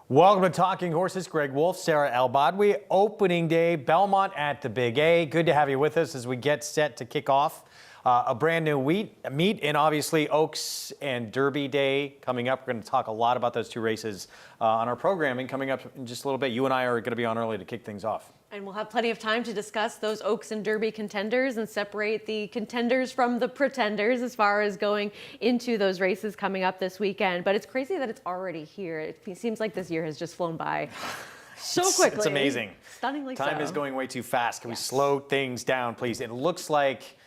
Welcome to Talking Horses. Greg Wolf, Sarah Albadwi. Opening day, Belmont at the Big A. Good to have you with us as we get set to kick off a brand new meet, and obviously Oaks and Derby Day coming up. We're going to talk a lot about those two races on our programming coming up in just a little bit. You and I are going to be on early to kick things off. And we'll have plenty of time to discuss those Oaks and Derby contenders and separate the contenders from the pretenders as far as going into those races coming up this weekend. But it's crazy that it's already here. It seems like this year has just flown by so quickly. It's amazing. Stunningly so. Time is going way too fast. Can we slow things down, please? It looks like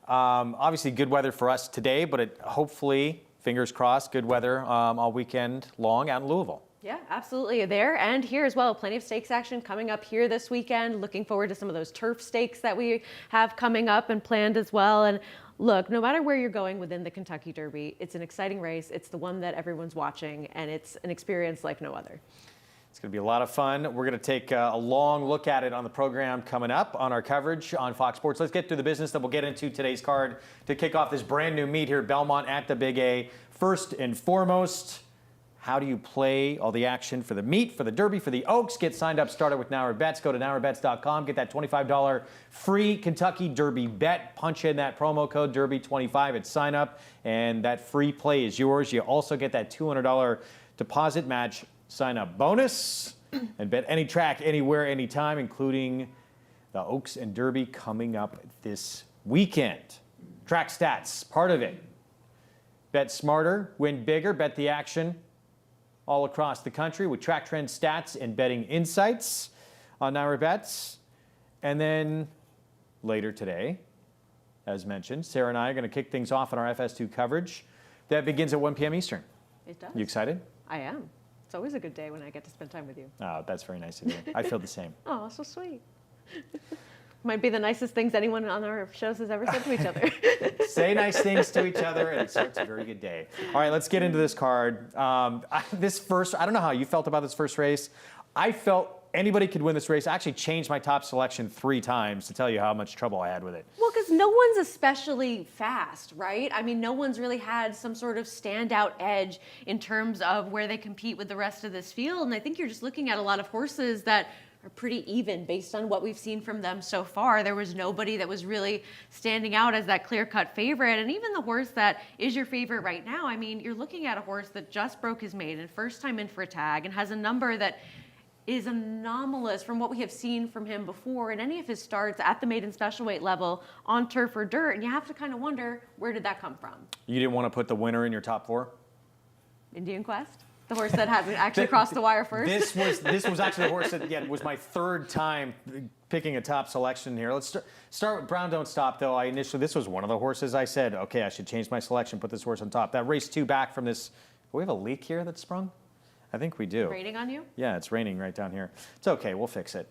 obviously good weather for us today, but hopefully, fingers crossed, good weather all weekend long out in Louisville. Yeah, absolutely. There and here as well. Plenty of stakes action coming up here this weekend. Looking forward to some of those turf stakes that we have coming up and planned as well. And look, no matter where you're going within the Kentucky Derby, it's an exciting race. It's the one that everyone's watching, and it's an experience like no other. It's going to be a lot of fun. We're going to take a long look at it on the program coming up on our coverage on Fox Sports. Let's get to the business that we'll get into today's card to kick off this brand new meet here at Belmont at the Big A. First and foremost, how do you play all the action for the meet, for the Derby, for the Oaks? Get signed up, start it with Now or Bets. Go to nowerbets.com. Get that $25 free Kentucky Derby bet. Punch in that promo code Derby25 at sign up, and that free play is yours. You also get that $200 deposit match sign up bonus and bet any track, anywhere, anytime, including the Oaks and Derby coming up this weekend. Track stats, part of it. Bet smarter, win bigger, bet the action all across the country with track trend stats and betting insights on Now or Bets. And then later today, as mentioned, Sarah and I are going to kick things off on our FS2 coverage. That begins at 1 p.m. Eastern. It does. You excited? I am. It's always a good day when I get to spend time with you. Oh, that's very nice of you. I feel the same. Oh, so sweet. Might be the nicest things anyone on our shows has ever said to each other. Say nice things to each other, and it starts a very good day. All right, let's get into this card. I don't know how you felt about this first race. I felt anybody could win this race. I actually changed my top selection 3 times to tell you how much trouble I had with it. Well, because no one's especially fast, right? I mean, no one's really had some sort of standout edge in terms of where they compete with the rest of this field. And I think you're just looking at a lot of horses that are pretty even based on what we've seen from them so far. There was nobody that was really standing out as that clear-cut favorite. And even the horse that is your favorite right now, I mean, you're looking at a horse that just broke his maiden, first time in for a tag, and has a number that is anomalous from what we have seen from him before in any of his starts at the maiden special weight level on turf or dirt. And you have to kind of wonder, where did that come from? You didn't want to put the winner in your top 4? Indian Quest? The horse that hasn't actually crossed the wire first? This was actually the horse that, again, was my 3rd time picking a top selection here. Let's start with Brown Don't Stop, though. This was one of the horses I said, okay, I should change my selection, put this horse on top. That race 2 back from this. Do we have a leak here that sprung? I think we do. Raining on you? Yeah, it's raining right down here. It's okay, we'll fix it.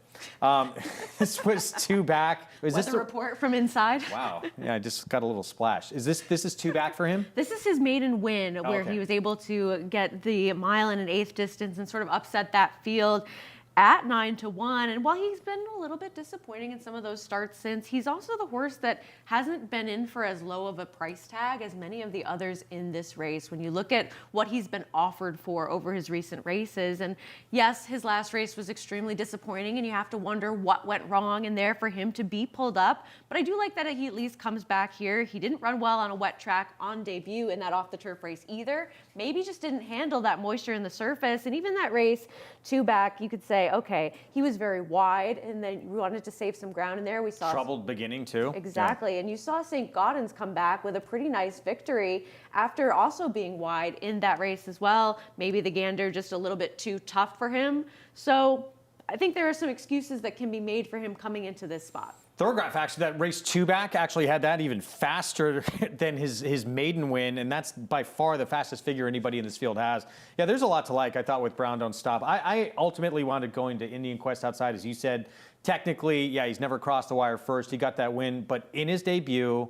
This was 2 back. Is this a report from inside? Wow. Yeah, I just got a little splash. This is 2 back for him? This is his maiden win, where okay. he was able to get the 1 1/8 distance and sort of upset that field at 9-1. And while he's been a little bit disappointing in some of those starts since, he's also the horse that hasn't been in for as low of a price tag as many of the others in this race. When you look at what he's been offered for over his recent races, and yes, his last race was extremely disappointing, and you have to wonder what went wrong in there for him to be pulled up. But I do like that he at least comes back here. He didn't run well on a wet track on debut in that off the turf race either. Maybe just didn't handle that moisture in the surface. And even that race 2 back, you could say, okay, he was very wide, and then we wanted to save some ground in there. We saw troubled beginning too. Exactly, yeah. And you saw St. Gaudens come back with a pretty nice victory after also being wide in that race as well. Maybe the gander just a little bit too tough for him. So I think there are some excuses that can be made for him coming into this spot. Thorograph, actually, that race 2 back actually had that even faster than his maiden win, and that's by far the fastest figure anybody in this field has. Yeah, there's a lot to like, I thought, with Brown Don't Stop. I ultimately wanted going to Indian Quest outside, as you said. Technically, yeah, he's never crossed the wire first. He got that win, but in his debut,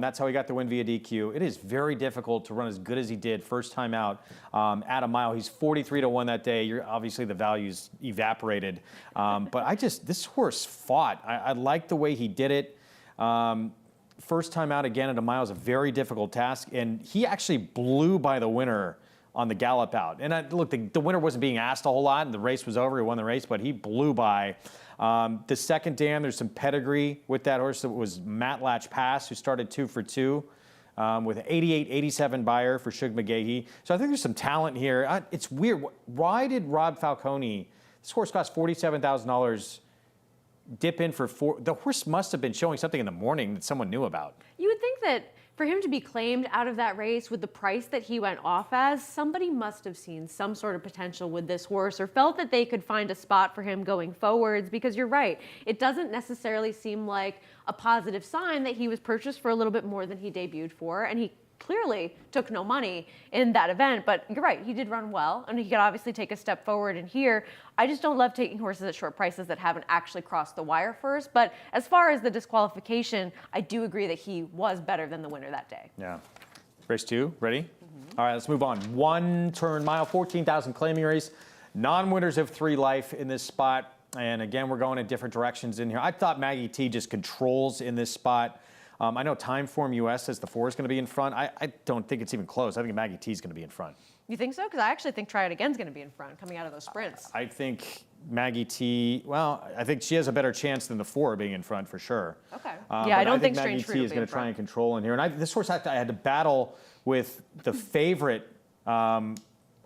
that's how he got the win via DQ. It is very difficult to run as good as he did first time out at a mile. He's 43-1 that day. Obviously the value's evaporated. But this horse fought. I like the way he did it. First time out again at a mile is a very difficult task. And he actually blew by the winner on the gallop out. And look, the winner wasn't being asked a whole lot, and the race was over. He won the race, but he blew by. The second dam, there's some pedigree with that horse. It was Matt Latch Pass, who started 2 for 2 with 88-87 buyer for Shug McGahee. So I think there's some talent here. It's weird. Why did Rob Falcone, this horse cost $47,000, dip in for 4? The horse must have been showing something in the morning that someone knew about. You would think that for him to be claimed out of that race with the price that he went off as, somebody must have seen some sort of potential with this horse or felt that they could find a spot for him going forwards, because you're right, it doesn't necessarily seem like a positive sign that he was purchased for a little bit more than he debuted for, and he clearly took no money in that event. But you're right, he did run well, and he could obviously take a step forward in here. I just don't love taking horses at short prices that haven't actually crossed the wire first. But as far as the disqualification, I do agree that he was better than the winner that day. Yeah. Race 2, ready? All right, let's move on. 1 turn mile, 14,000 claiming race. Non-winners have 3 life in this spot. And again, we're going in different directions in here. I thought Maggie T just controls in this spot. I know Timeform US says the 4 is going to be in front. I don't think it's even close. I think Maggie T is going to be in front. You think so? Because I actually think Try It Again is going to be in front coming out of those sprints. I think Maggie T, well, I think she has a better chance than the 4 being in front for sure. Okay. Yeah, I don't think Maggie Strange Fruit T will is be going in to try front. and control in here. And this horse, I had to battle with the favorite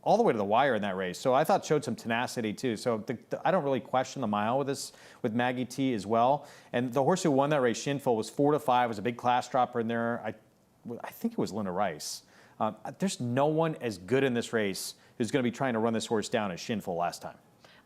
all the way to the wire in that race. So I thought showed some tenacity too. So I don't really question the mile with Maggie T as well. And the horse who won that race, Shinful, was 4 to 5. Was a big class dropper in there. I think it was Linda Rice. There's no one as good in this race who's going to be trying to run this horse down as Shinful last time.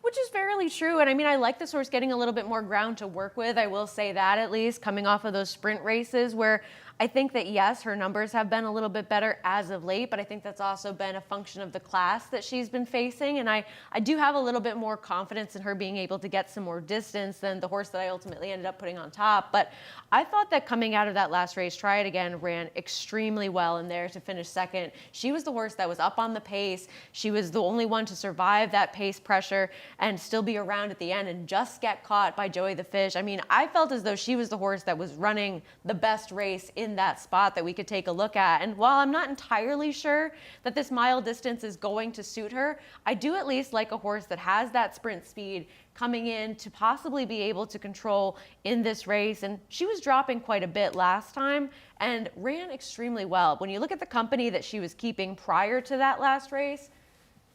Which is fairly true. And I mean, I like this horse getting a little bit more ground to work with. I will say that, at least coming off of those sprint races where I think that, yes, her numbers have been a little bit better as of late, but I think that's also been a function of the class that she's been facing. And I do have a little bit more confidence in her being able to get some more distance than the horse that I ultimately ended up putting on top. But I thought that coming out of that last race, Try It Again ran extremely well in there to finish second. She was the horse that was up on the pace. She was the only one to survive that pace pressure and still be around at the end and just get caught by Joey the Fish. I mean, I felt as though she was the horse that was running the best race in that spot that we could take a look at. And while I'm not entirely sure that this mile distance is going to suit her, I do at least like a horse that has that sprint speed coming in to possibly be able to control in this race. And she was dropping quite a bit last time and ran extremely well. When you look at the company that she was keeping prior to that last race,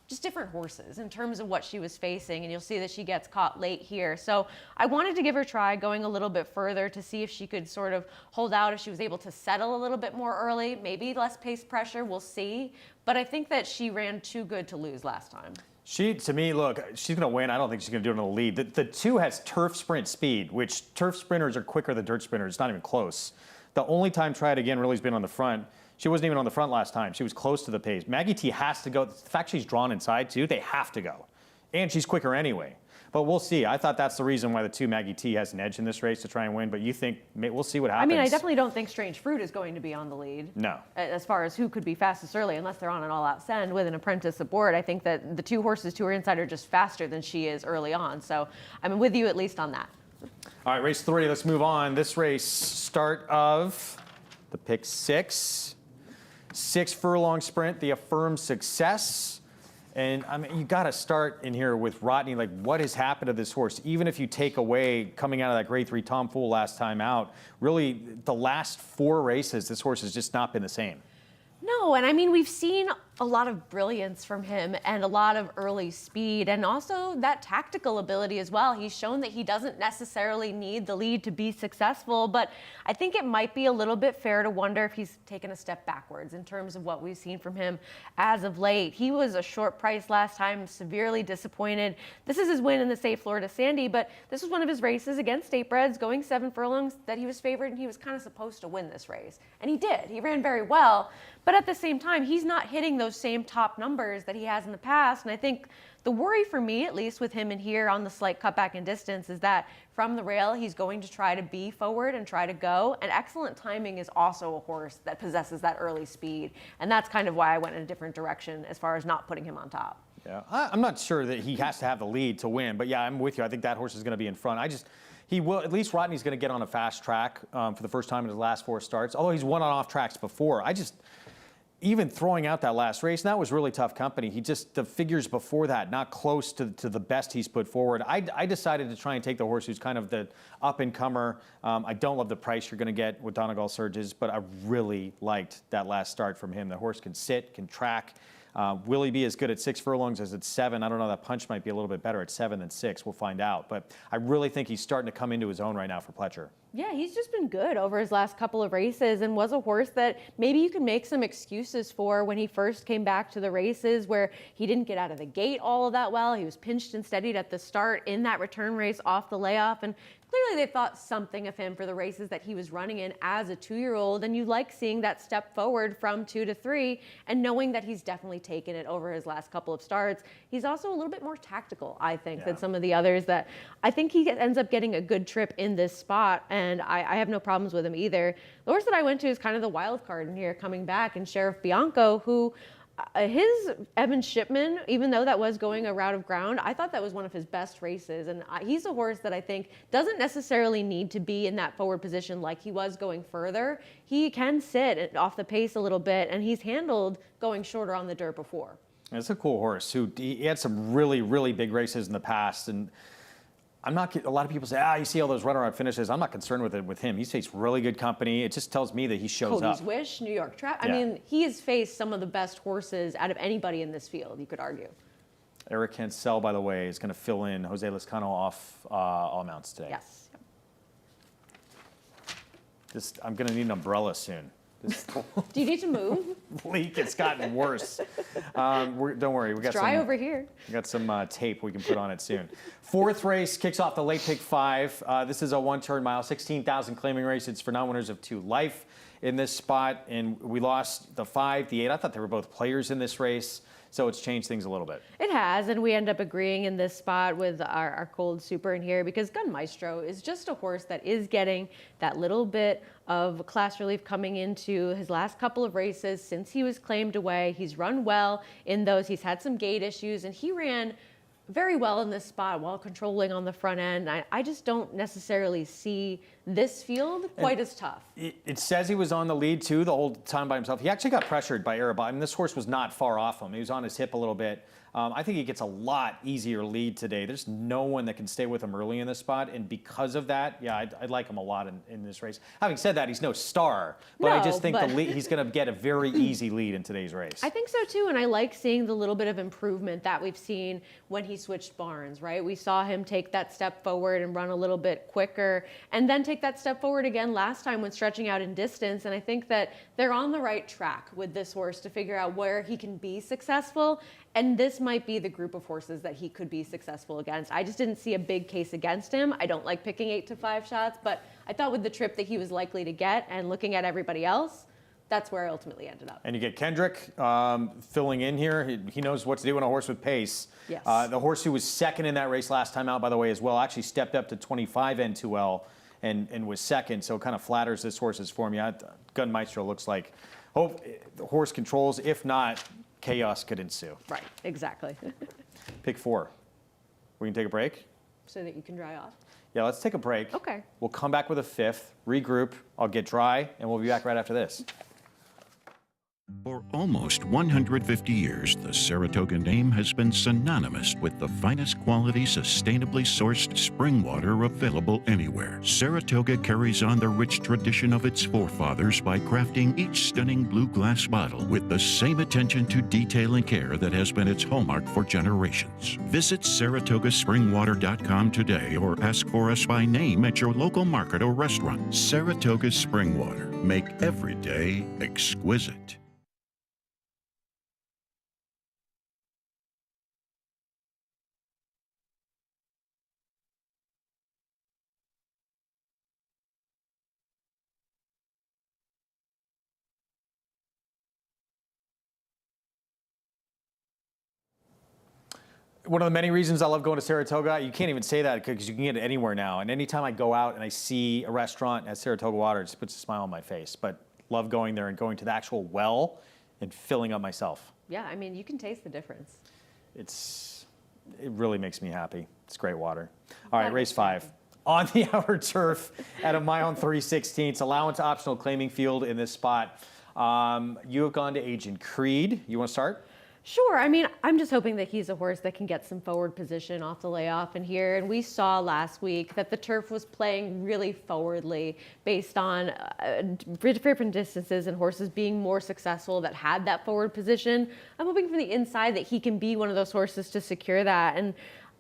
just different horses in terms of what she was facing, and you'll see that she gets caught late here. So I wanted to give her a try going a little bit further to see if she could sort of hold out, if she was able to settle a little bit more early, maybe less pace pressure, we'll see. But I think that she ran too good to lose last time. To me, look, she's going to win. I don't think she's going to do it in the lead. The 2 has turf sprint speed, which turf sprinters are quicker than dirt sprinters. It's not even close. The only time Try It Again really has been on the front. She wasn't even on the front last time. She was close to the pace. Maggie T has to go. The fact she's drawn inside, too, they have to go. And she's quicker anyway. But we'll see. I thought that's the reason why the 2 Maggie T has an edge in this race to try and win. But you think, we'll see what happens. I mean, I definitely don't think Strange Fruit is going to be on the lead. No. As far as who could be fastest early, unless they're on an all-out send with an apprentice aboard. I think that the 2 horses to her inside are just faster than she is early on. So I'm with you at least on that. All right, race 3. Let's move on. This race, start of the pick 6. 6 furlong sprint, the Affirmed Success. And I mean, you got to start in here with Rodney. Like, what has happened to this horse? Even if you take away coming out of that grade 3 Tom Fool last time out, really the last 4 races, this horse has just not been the same. No, and I mean, we've seen a lot of brilliance from him and a lot of early speed and also that tactical ability as well. He's shown that he doesn't necessarily need the lead to be successful, but I think it might be a little bit fair to wonder if he's taken a step backwards in terms of what we've seen from him as of late. He was a short price last time, severely disappointed. This is his win in the State Florida Sandy, but this was one of his races against State Breds, going 7 furlongs that he was favored, and he was kind of supposed to win this race. And he did. He ran very well, but at the same time, he's not hitting those same top numbers that he has in the past. And I think the worry for me, at least with him in here on the slight cutback in distance, is that from the rail, he's going to try to be forward and try to go. And Excellent Timing is also a horse that possesses that early speed. And that's kind of why I went in a different direction as far as not putting him on top. Yeah, I'm not sure that he has to have the lead to win, but yeah, I'm with you. I think that horse is going to be in front. He will, at least Rodney's going to get on a fast track for the first time in his last 4 starts, although he's won on off tracks before. even throwing out that last race, and that was really tough company. He just, the figures before that, not close to the best he's put forward. I decided to try and take the horse who's kind of the up-and-comer. I don't love the price you're going to get with Donegal Surges, but I really liked that last start from him. The horse can sit, can track. Will he be as good at 6 furlongs as at 7? I don't know. That punch might be a little bit better at 7 than 6. We'll find out. But I really think he's starting to come into his own right now for Pletcher. Yeah, he's just been good over his last couple of races and was a horse that maybe you can make some excuses for when he first came back to the races where he didn't get out of the gate all of that well. He was pinched and steadied at the start in that return race off the layoff. And clearly they thought something of him for the races that he was running in as a 2-year-old. And you like seeing that step forward from 2 to 3 and knowing that he's definitely taken it over his last couple of starts. He's also a little bit more tactical, I think, than some of the others that I think he ends up getting a good trip in this spot. And I have no problems with him either. The horse that I went to is kind of the wild card in here coming back, and Sheriff Bianco, who his Evan Shipman, even though that was going a route of ground, I thought that was one of his best races. And he's a horse that I think doesn't necessarily need to be in that forward position like he was going further. He can sit off the pace a little bit, and he's handled going shorter on the dirt before. It's a cool horse. He had some really, really big races in the past, and I'm not. A lot of people say, you see all those runner-up finishes. I'm not concerned with it with him. He's faced really good company. It just tells me that he shows up. Cody's Wish, New York Trap. I mean, he has faced some of the best horses out of anybody in this field, you could argue. Eric Hansel, by the way, is going to fill in Jose Lezcano off all mounts today. Yes. I'm going to need an umbrella soon. Do you need to move? Leak, it's gotten worse. Don't worry, we got dry over here. We got some tape we can put on it soon. 4th race kicks off the late pick 5. This is a 1-turn mile, 16,000 claiming race. It's for non-winners of 2 life in this spot, and we lost the 5, the 8. I thought they were both players in this race, so it's changed things a little bit. It has, and we end up agreeing in this spot with our cold super in here because Gun Maestro is just a horse that is getting that little bit of class relief coming into his last couple of races since he was claimed away. He's run well in those. He's had some gait issues, and he ran very well in this spot while controlling on the front end. I just don't necessarily see this field quite as tough. It says he was on the lead, too, the whole time by himself. He actually got pressured by Arabot. I mean, this horse was not far off him. He was on his hip a little bit. I think he gets a lot easier lead today. There's no one that can stay with him early in this spot, and because of that, I'd like him a lot in this race. Having said that, he's no star, but I just think he's going to get a very easy lead in today's race. I think so, too, and I like seeing the little bit of improvement that we've seen when he switched barns, right? We saw him take that step forward and run a little bit quicker, and then take that step forward again last time when stretching out in distance, and I think that they're on the right track with this horse to figure out where he can be successful. And this might be the group of horses that he could be successful against. I just didn't see a big case against him. I don't like picking 8 to 5 shots, but I thought with the trip that he was likely to get and looking at everybody else, that's where I ultimately ended up. And you get Kendrick filling in here. He knows what to do on a horse with pace. Yes. The horse who was second in that race last time out, by the way, as well, actually stepped up to 25 N2L and was second, so it kind of flatters this horse's form. Gun Maestro looks like the horse controls. If not, chaos could ensue. Right, exactly. Pick 4. We can take a break? So that you can dry off? Yeah, let's take a break. Okay. We'll come back with a 5th, regroup, I'll get dry, and we'll be back right after this. For almost 150 years, the Saratoga name has been synonymous with the finest quality, sustainably sourced spring water available anywhere. Saratoga carries on the rich tradition of its forefathers by crafting each stunning blue glass bottle with the same attention to detail and care that has been its hallmark for generations. Visit SaratogaSpringwater.com today or ask for us by name at your local market or restaurant. Saratoga Spring Water. Make every day exquisite. One of the many reasons I love going to Saratoga, you can't even say that because you can get it anywhere now. And anytime I go out and I see a restaurant at Saratoga Water, it just puts a smile on my face. But love going there and going to the actual well and filling up myself. Yeah, I mean, you can taste the difference. It really makes me happy. It's great water. All right, race 5. On the outer turf at a mile and 3/16, allowance optional claiming field in this spot. You have gone to Agent Creed. You want to start? Sure. I mean, I'm just hoping that he's a horse that can get some forward position off the layoff in here. And we saw last week that the turf was playing really forwardly based on different distances and horses being more successful that had that forward position. I'm hoping from the inside that he can be one of those horses to secure that. And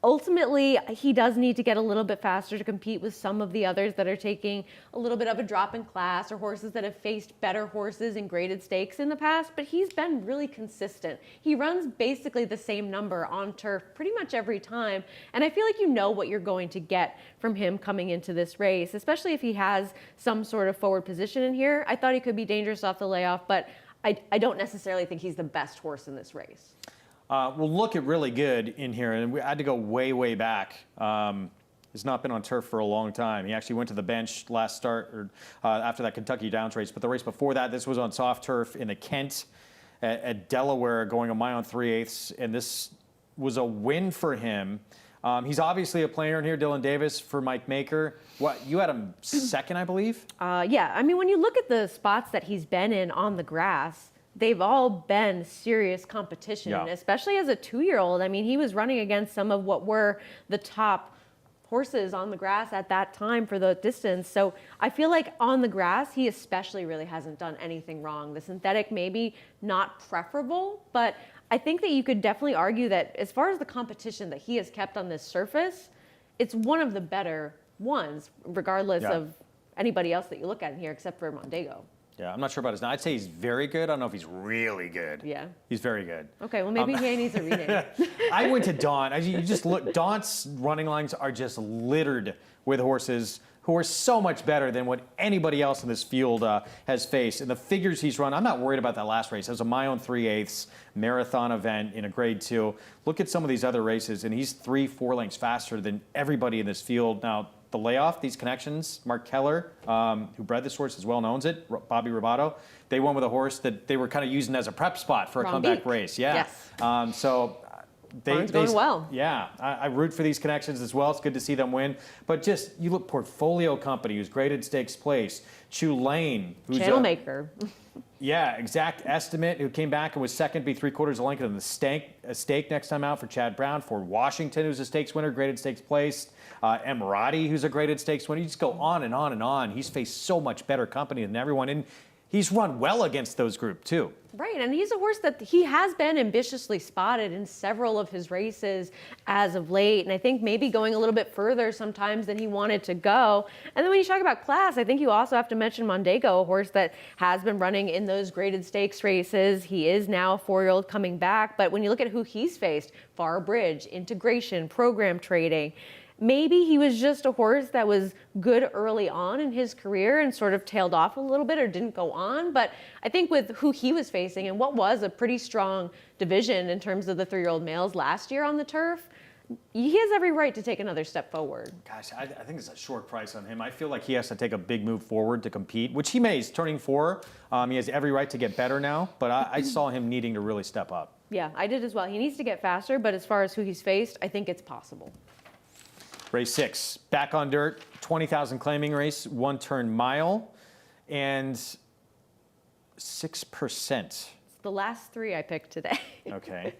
ultimately, he does need to get a little bit faster to compete with some of the others that are taking a little bit of a drop in class or horses that have faced better horses in graded stakes in the past, but he's been really consistent. He runs basically the same number on turf pretty much every time, and I feel like you know what you're going to get from him coming into this race, especially if he has some sort of forward position in here. I thought he could be dangerous off the layoff, but I don't necessarily think he's the best horse in this race. Will look at really good in here, and we had to go way, way back. He's not been on turf for a long time. He actually went to the bench last start or after that Kentucky Downs race, but the race before that, this was on soft turf in the Kent at Delaware, going a mile and 3/8, and this was a win for him. He's obviously a player in here, Dylan Davis for Mike Maker. What, you had him second, I believe? Yeah, I mean, when you look at the spots that he's been in on the grass, they've all been serious competition, especially as a 2-year-old. I mean, he was running against some of what were the top horses on the grass at that time for the distance. So I feel like on the grass, he especially really hasn't done anything wrong. The synthetic maybe not preferable, but I think that you could definitely argue that as far as the competition that he has kept on this surface, it's one of the better ones, regardless of anybody else that you look at in here, except for Mondego. Yeah, I'm not sure about his name. I'd say he's very good. I don't know if he's really good. Yeah. He's very good. Okay, well, maybe he needs a rename. I went to Daunt. As you just look, Daunt's running lines are just littered with horses who are so much better than what anybody else in this field has faced. And the figures he's run, I'm not worried about that last race. It was a mile and 3/8 marathon event in a grade 2. Look at some of these other races, and he's 3-4 lengths faster than everybody in this field. Now, the layoff, these connections, Mark Keller, who bred this horse as well and owns it, Bobby Robato, they went with a horse that they were kind of using as a prep spot for a comeback race. Yeah. Yes. So Barn's going well. Yeah, I root for these connections as well. It's good to see them win. But just, you look, Portfolio Company, who's graded stakes place, Chew Lane, who's Channel Maker. Yeah, Exact Estimate, who came back and was second, be 3/4 a length in the stake next time out for Chad Brown. Ford Washington, who's a stakes winner, graded stakes placed. Emirati, who's a graded stakes winner. You just go on and on and on. He's faced so much better company than everyone, and he's run well against those group too. Right, and he's a horse that he has been ambitiously spotted in several of his races as of late, and I think maybe going a little bit further sometimes than he wanted to go. And then when you talk about class, I think you also have to mention Mondego, a horse that has been running in those graded stakes races. He is now a 4-year-old coming back, but when you look at who he's faced, Far Bridge, Integration, Program Trading, maybe he was just a horse that was good early on in his career and sort of tailed off a little bit or didn't go on. But I think with who he was facing and what was a pretty strong division in terms of the 3-year-old males last year on the turf, he has every right to take another step forward. Gosh, I think it's a short price on him. I feel like he has to take a big move forward to compete, which he may. He's turning 4. He has every right to get better now, but I saw him needing to really step up. Yeah, I did as well. He needs to get faster, but as far as who he's faced, I think it's possible. Race 6, back on dirt, 20,000 claiming race, 1-turn mile, and 6%. It's the last 3 I picked today. Okay.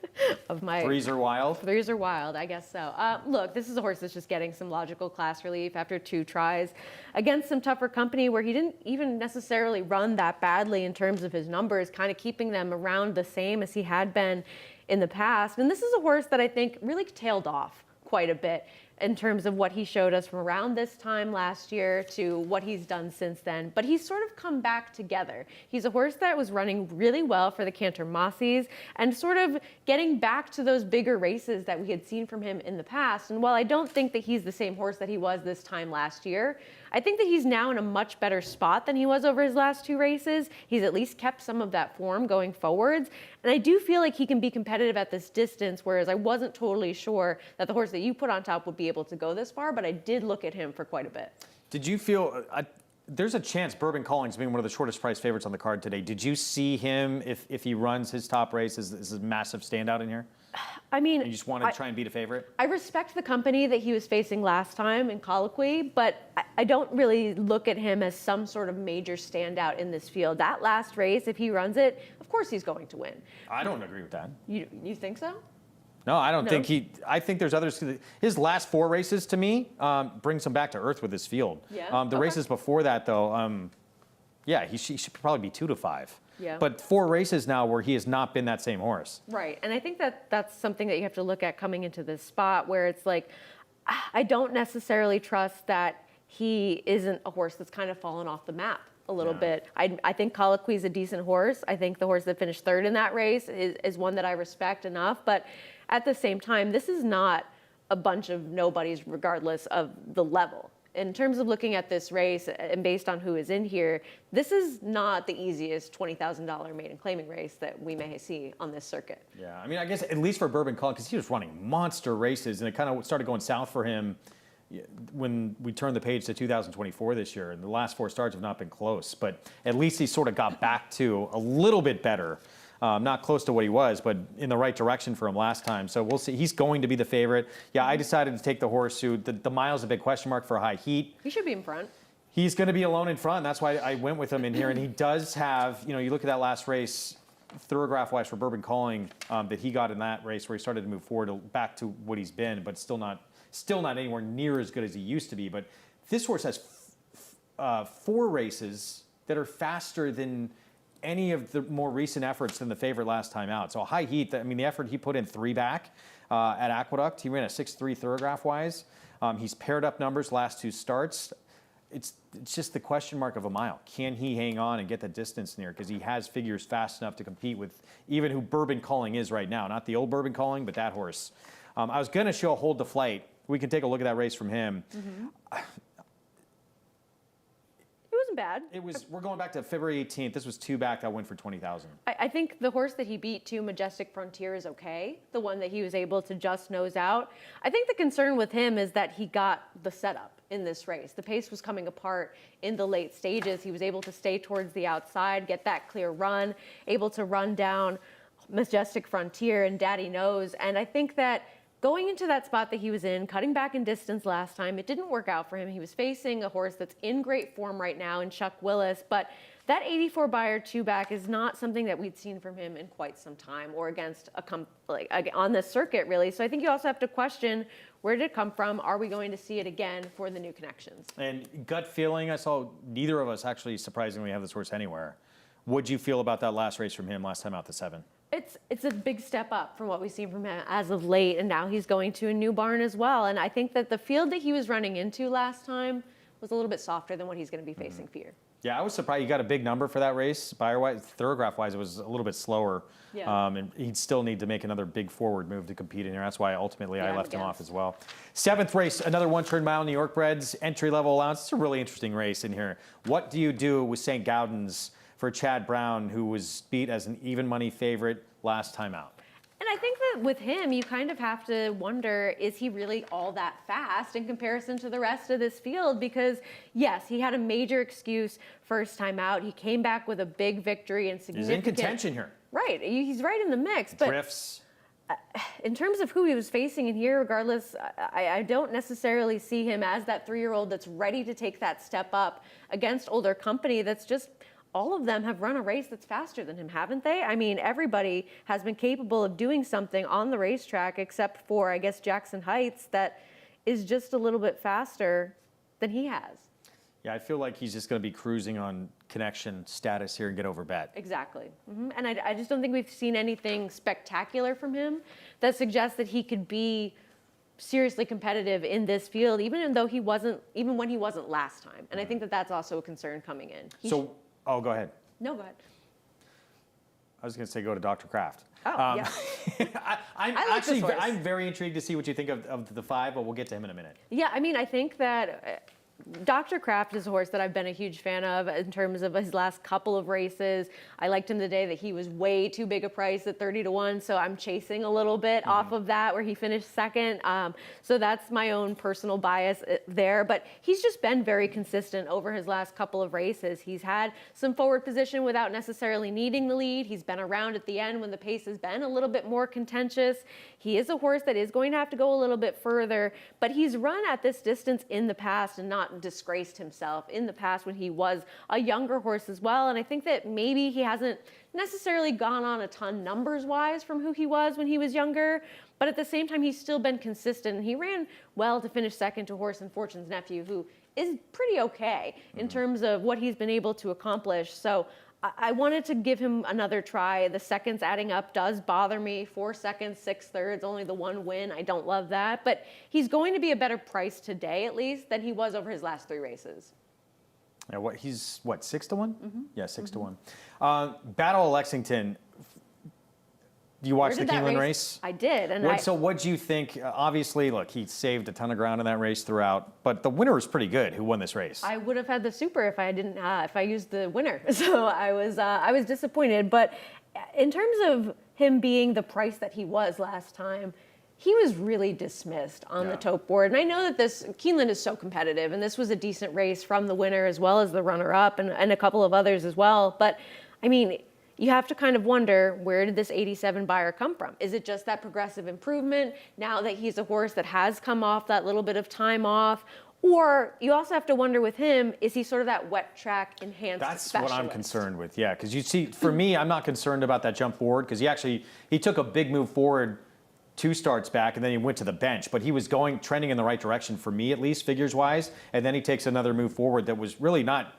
Of my 3s are wild? 3s are wild, I guess so. Look, this is a horse that's just getting some logical class relief after 2 tries against some tougher company where he didn't even necessarily run that badly in terms of his numbers, kind of keeping them around the same as he had been in the past. And this is a horse that I think really tailed off quite a bit in terms of what he showed us from around this time last year to what he's done since then. But he's sort of come back together. He's a horse that was running really well for the Cantor Mossies and sort of getting back to those bigger races that we had seen from him in the past. And while I don't think that he's the same horse that he was this time last year, I think that he's now in a much better spot than he was over his last 2 races. He's at least kept some of that form going forwards. And I do feel like he can be competitive at this distance, whereas I wasn't totally sure that the horse that you put on top would be able to go this far, but I did look at him for quite a bit. Did you feel, there's a chance Bourbon Callings being one of the shortest price favorites on the card today. Did you see him, if he runs his top race, is a massive standout in here? I mean, You just want to try and beat a favorite? I respect the company that he was facing last time in Colloquy, but I don't really look at him as some sort of major standout in this field. That last race, if he runs it, of course he's going to win. I don't agree with that. You think so? No, I don't No? think he. I think there's others. His last 4 races, to me, brings him back to earth with his field. Yeah? The Okay. races before that, though, yeah, he should probably be 2 to 5. Yeah. But 4 races now where he has not been that same horse. Right, and I think that that's something that you have to look at coming into this spot where it's like, I don't necessarily trust that he isn't a horse that's kind of fallen off the map a little bit. I think Colloquy is a decent horse. I think the horse that finished 3rd in that race is one that I respect enough, but at the same time, this is not a bunch of nobodies regardless of the level. In terms of looking at this race and based on who is in here, this is not the easiest $20,000 maiden claiming race that we may see on this circuit. Yeah, I mean, I guess at least for Bourbon Calling, because he was running monster races, and it kind of started going south for him when we turned the page to 2024 this year, and the last 4 starts have not been close, but at least he sort of got back to a little bit better. Not close to what he was, but in the right direction for him last time. So we'll see. He's going to be the favorite. Yeah, I decided to take the horse who, the mile's a big question mark for high heat. He should be in front. He's going to be alone in front. That's why I went with him in here. And he does have, you look at that last race, thoroughgraph-wise for Bourbon Calling, that he got in that race where he started to move forward back to what he's been, but still not anywhere near as good as he used to be. But this horse has 4 races that are faster than any of the more recent efforts than the favorite last time out. So high heat, I mean, the effort he put in 3 back at Aqueduct, he ran a 6.3 thoroughgraph-wise. He's paired up numbers last 2 starts. It's just the question mark of a mile. Can he hang on and get the distance near? Because he has figures fast enough to compete with even who Bourbon Calling is right now. Not the old Bourbon Calling, but that horse. I was going to show Hold the Flight. We can take a look at that race from him. It wasn't bad. We're going back to February 18th. This was 2 back that went for 20,000. I think the horse that he beat to Majestic Frontier is okay. The one that he was able to just nose out. I think the concern with him is that he got the setup in this race. The pace was coming apart in the late stages. He was able to stay towards the outside, get that clear run, able to run down Majestic Frontier and Daddy Knows. And I think that going into that spot that he was in, cutting back in distance last time, it didn't work out for him. He was facing a horse that's in great form right now in Chuck Willis, but that 84 Beyer 2-back is not something that we'd seen from him in quite some time or against on this circuit, really. So I think you also have to question, where did it come from? Are we going to see it again for the new connections? And gut feeling, I saw neither of us actually surprisingly have this horse anywhere. What'd you feel about that last race from him last time out, the 7? It's a big step up from what we've seen from him as of late, and now he's going to a new barn as well. And I think that the field that he was running into last time was a little bit softer than what he's going to be facing here. Yeah, I was surprised. You got a big number for that race. Beyer-wise, thoroughgraph-wise, it was a little bit slower. Yeah. And he'd still need to make another big forward move to compete in here. That's why ultimately I left him off against. as well. 7th race, another 1-turn mile New York breds, entry-level allowance. It's a really interesting race in here. What do you do with St. Gaudens for Chad Brown, who was beat as an even money favorite last time out? And I think that with him, you kind of have to wonder, is he really all that fast in comparison to the rest of this field? Because, yes, he had a major excuse first time out. He came back with a big victory and He's significant... in contention here. Right. He's right in the mix. But Drifts. in terms of who he was facing in here, regardless, I don't necessarily see him as that 3-year-old that's ready to take that step up against older company that's just... All of them have run a race that's faster than him, haven't they? I mean, everybody has been capable of doing something on the racetrack except for, I guess, Jackson Heights that is just a little bit faster than he has. Yeah, I feel like he's just going to be cruising on connection status here and get over bet. Exactly. And I just don't think we've seen anything spectacular from him that suggests that he could be seriously competitive in this field, even when he wasn't last time. And I think that that's also a concern coming in. Oh, go ahead. No, go ahead. I was going to say go to Dr. Kraft. Oh, yeah. I'm very intrigued to see what you think of the 5, but we'll get to him in a minute. Yeah, I mean, I think that Dr. Kraft is a horse that I've been a huge fan of in terms of his last couple of races. I liked him today that he was way too big a price at 30-1, so I'm chasing a little bit off of that where he finished second. So that's my own personal bias there, but he's just been very consistent over his last couple of races. He's had some forward position without necessarily needing the lead. He's been around at the end when the pace has been a little bit more contentious. He is a horse that is going to have to go a little bit further, but he's run at this distance in the past and not disgraced himself in the past when he was a younger horse as well. And I think that maybe he hasn't necessarily gone on a ton numbers wise from who he was when he was younger, but at the same time, he's still been consistent. And he ran well to finish second to Horse and Fortune's Nephew, who is pretty okay in terms of what he's been able to accomplish. So I wanted to give him another try. The seconds adding up does bother me. 4 seconds, 6 thirds, only the one win. I don't love that. But he's going to be a better price today, at least, than he was over his last 3 races. Yeah, he's 6-1? Yeah, 6-1. Battle of Lexington. You watched the Keeneland race? I did. And So what do you think? Obviously, look, he saved a ton of ground in that race throughout, but the winner was pretty good. Who won this race? I would have had the Super if I didn't. If I used the winner. So I was disappointed. But in terms of him being the price that he was last time, he was really dismissed on the tote board. And I know that Keeneland is so competitive, and this was a decent race from the winner as well as the runner-up and a couple of others as well. But I mean, you have to kind of wonder, where did this 87 buyer come from? Is it just that progressive improvement now that he's a horse that has come off that little bit of time off? Or you also have to wonder with him, is he sort of that wet track enhanced specialist? That's what I'm concerned with, yeah. Because you see, for me, I'm not concerned about that jump forward because he took a big move forward 2 starts back, and then he went to the bench. But he was trending in the right direction for me, at least figures-wise. And then he takes another move forward that was really not,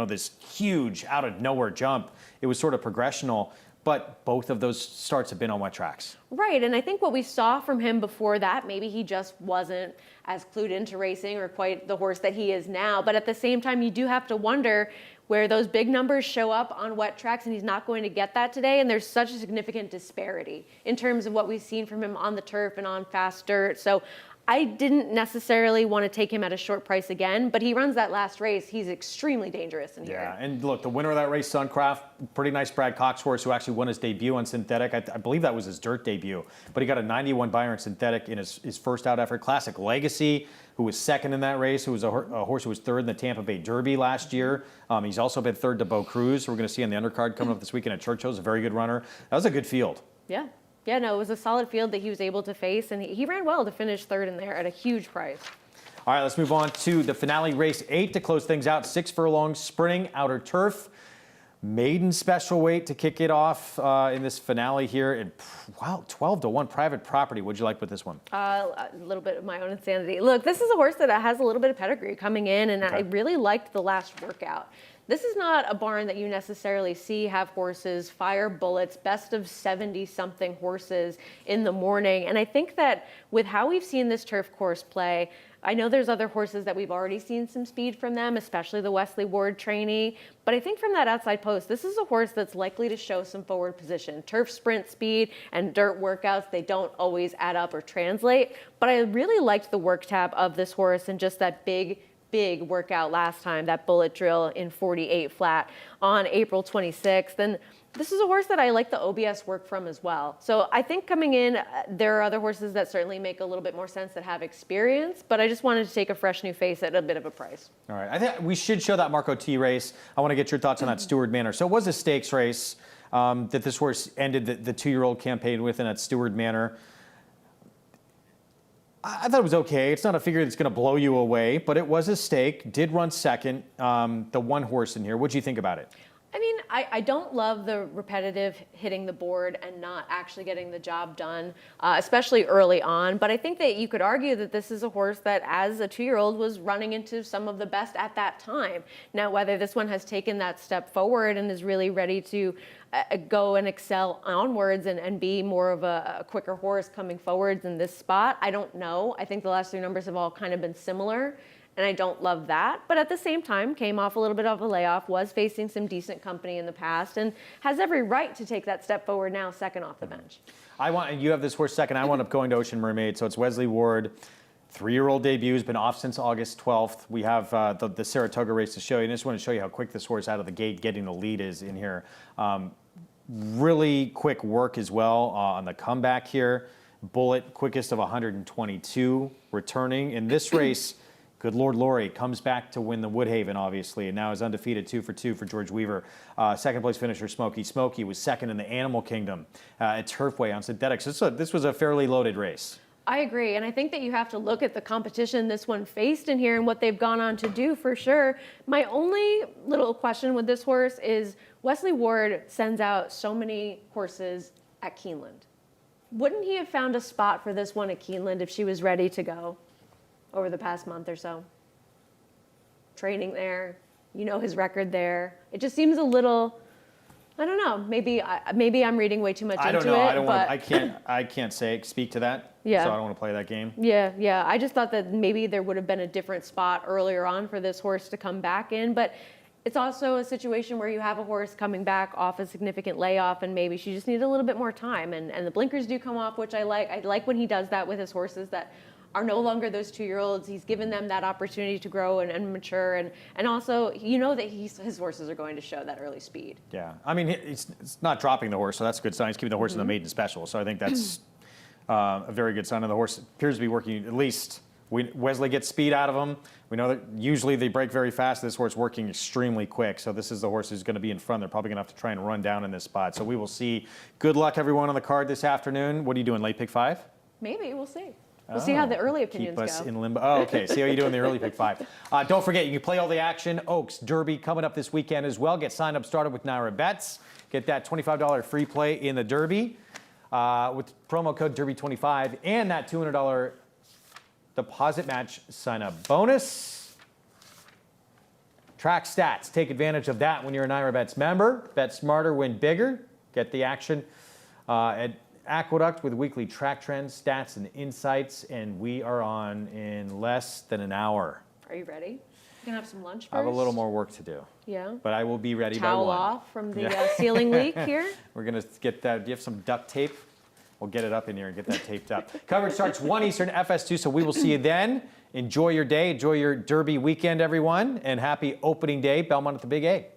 this huge out of nowhere jump. It was sort of progressional, but both of those starts have been on wet tracks. Right, and I think what we saw from him before that, maybe he just wasn't as clued into racing or quite the horse that he is now. But at the same time, you do have to wonder where those big numbers show up on wet tracks, and he's not going to get that today. And there's such a significant disparity in terms of what we've seen from him on the turf and on fast dirt. So I didn't necessarily want to take him at a short price again, but he runs that last race. He's extremely dangerous in here. Yeah, and look, the winner of that race, Suncraft, pretty nice Brad Cox horse who actually won his debut on synthetic. I believe that was his dirt debut, but he got a 91 buyer in synthetic in his first out effort. Classic Legacy, who was second in that race, who was a horse who was third in the Tampa Bay Derby last year. He's also been third to Beau Cruz, who we're going to see on the undercard coming up this weekend at Churchill's. A very good runner. That was a good field. Yeah. Yeah, no, it was a solid field that he was able to face, and he ran well to finish third in there at a huge price. All right, let's move on to the finale, race 8 to close things out. 6 furlongs, sprinting, outer turf. Maiden special weight to kick it off in this finale here. And wow, 12-1 private property. What'd you like with this one? A little bit of my own insanity. Look, this is a horse that has a little bit of pedigree coming in, and I really liked the last workout. This is not a barn that you necessarily see have horses fire bullets, best of 70-something horses in the morning. And I think that with how we've seen this turf course play, I know there's other horses that we've already seen some speed from them, especially the Wesley Ward trainee. But I think from that outside post, this is a horse that's likely to show some forward position. Turf sprint speed and dirt workouts, they don't always add up or translate. But I really liked the work tab of this horse and just that big workout last time, that bullet drill in 48 flat on April 26th. And this is a horse that I like the OBS work from as well. So I think coming in, there are other horses that certainly make a little bit more sense that have experience, but I just wanted to take a fresh new face at a bit of a price. All right, I think we should show that Marco T race. I want to get your thoughts on that Steward Manor. So it was a stakes race that this horse ended the 2-year-old campaign with in at Steward Manor. I thought it was okay. It's not a figure that's going to blow you away, but it was a stake. Did run second. The one horse in here. What do you think about it? I mean, I don't love the repetitive hitting the board and not actually getting the job done, especially early on. But I think that you could argue that this is a horse that, as a 2-year-old, was running into some of the best at that time. Now, whether this one has taken that step forward and is really ready to go and excel onwards and be more of a quicker horse coming forwards in this spot, I don't know. I think the last 3 numbers have all kind of been similar, and I don't love that. But at the same time, came off a little bit of a layoff, was facing some decent company in the past, and has every right to take that step forward now, second off the bench. You have this horse second. I wound up going to Ocean Mermaid, so it's Wesley Ward. 3-year-old debut, has been off since August 12th. We have the Saratoga race to show you. And I just want to show you how quick this horse out of the gate getting the lead is in here. Really quick work as well on the comeback here. Bullet, quickest of 122, returning. In this race, good Lord Laurie comes back to win the Woodhaven, obviously, and now is undefeated 2 for 2 for George Weaver. Second place finisher, Smokey. Smokey was second in the Animal Kingdom at Turfway on synthetics. This was a fairly loaded race. I agree, and I think that you have to look at the competition this one faced in here and what they've gone on to do for sure. My only little question with this horse is Wesley Ward sends out so many horses at Keeneland. Wouldn't he have found a spot for this one at Keeneland if she was ready to go over the past month or so? Training there, you know his record there. It just seems a little, I don't know. Maybe I'm reading way too much into it. I don't know. I can't speak to that. Yeah. So I don't want to play that game. Yeah. I just thought that maybe there would have been a different spot earlier on for this horse to come back in, but it's also a situation where you have a horse coming back off a significant layoff, and maybe she just needed a little bit more time. And the blinkers do come off, which I like. I like when he does that with his horses that are no longer those 2-year-olds. He's given them that opportunity to grow and mature, and also you know that his horses are going to show that early speed. Yeah, I mean it's not dropping the horse, so that's a good sign. He's keeping the horse in the maiden special, so I think that's a very good sign. And the horse appears to be working. At least Wesley gets speed out of him. We know that usually they break very fast. This horse working extremely quick, so this is the horse who's going to be in front. They're probably going to have to try and run down in this spot. So we will see. Good luck, everyone, on the card this afternoon. What are you doing? Late pick 5? Maybe we'll see. We'll see how the early opinions keep us go. in limbo. Oh, okay. See how you do in the early pick 5. Don't forget, you can play all the action. Oaks Derby coming up this weekend as well. Get signed up, started with Naira Bets. Get that $25 free play in the Derby with promo code Derby25 and that $200 deposit match sign up bonus. Track stats. Take advantage of that when you're a Naira Bets member. Bet smarter, win bigger. Get the action at Aqueduct with weekly track trends, stats, and insights, and we are on in less than an hour. Are you ready? You gonna have some lunch first? I have a little more work to do. Yeah. But I will be ready by Towel 1. off from the ceiling leak here. We're gonna get that. Do you have some duct tape? We'll get it up in here and get that taped up. Coverage starts 1 Eastern FS2, so we will see you then. Enjoy your day, enjoy your Derby weekend, everyone, and happy opening day, Belmont at the Big A.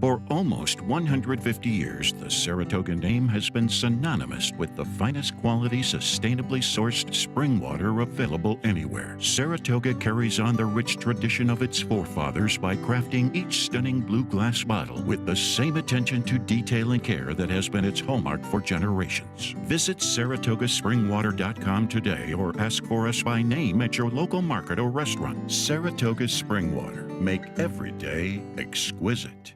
For almost 150 years, the Saratoga name has been synonymous with the finest quality, sustainably sourced spring water available anywhere. Saratoga carries on the rich tradition of its forefathers by crafting each stunning blue glass bottle with the same attention to detail and care that has been its hallmark for generations. Visit SaratogaSpringwater.com today or ask for us by name at your local market or restaurant. Saratoga Spring Water. Make every day exquisite.